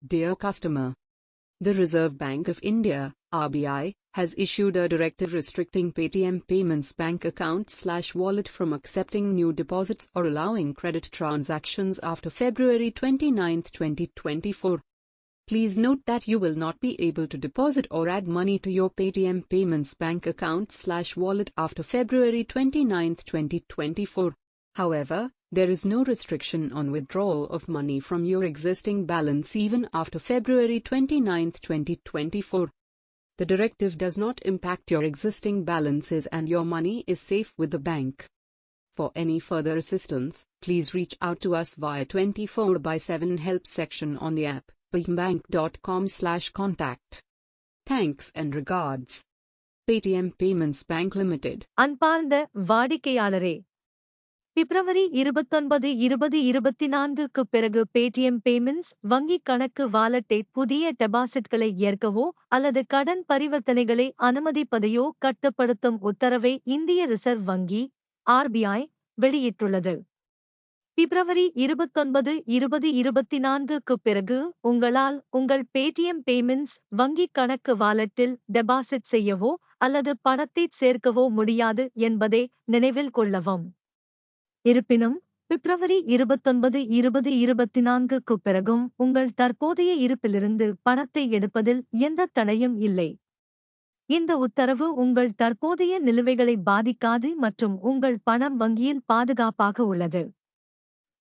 Dear customer, the Reserve Bank of India, RBI, has issued a directive restricting Paytm Payments bank account/wallet from accepting new deposits or allowing credit transactions after February 29, 2024. Please note that you will not be able to deposit or add money to your Paytm Payments bank account/wallet after February 29, 2024. However, there is no restriction on withdrawal of money from your existing balance even after February 29, 2024. The directive does not impact your existing balances and your money is safe with the bank. For any further assistance, please reach out to us via 24/7 help section on the app, paytmbank.com/contact. Thanks and regards. Paytm Payments Bank Limited. அன்பார்ந்த வாடிக்கையாளரே, பிப்ரவரி 29, 2024க்கு பிறகு Paytm payments வங்கிக் கணக்கு வாலெட்டை புதிய டெபாசிட்களை ஏற்கவோ அல்லது கடன் பரிவர்த்தனைகளை அனுமதிப்பதையோ கட்டுப்படுத்தும் உத்தரவை இந்திய ரிசர்வ் வங்கி (RBI) வெளியிட்டுள்ளது. பிப்ரவரி 29, 2024க்கு பிறகு உங்களால் உங்கள் பேடிஎம் பேமெண்ட்ஸ் வங்கிக் கணக்கு வாலெட்டில் டெபாசிட் செய்யவோ அல்லது பணத்தை சேர்க்கவோ முடியாது என்பதை நினைவில் கொள்ளவும். இருப்பினும், பிப்ரவரி 29, 2024க்கு பிறகும் உங்கள் தற்போதைய இருப்பிலிருந்து பணத்தை எடுப்பதில் எந்த தடையும் இல்லை. இந்த உத்தரவு உங்கள் தற்போதைய நிலுவைகளை பாதிக்காது மற்றும் உங்கள் பணம் வங்கியில் பாதுகாப்பாக உள்ளது.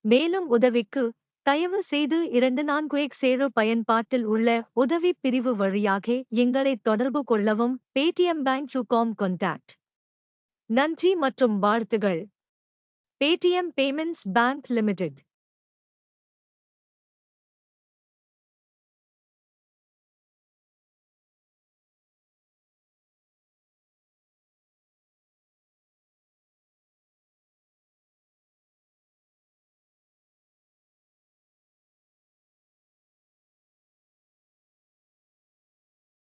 மேலும் உதவிக்கு, தயவு செய்து 24x7 பயன்பாட்டில் உள்ள உதவி பிரிவு வழியாக எங்களை தொடர்பு கொள்ளவும். paytmbank.com contact. நன்றி மற்றும் வாழ்த்துகள். Paytm Payments Bank Limited.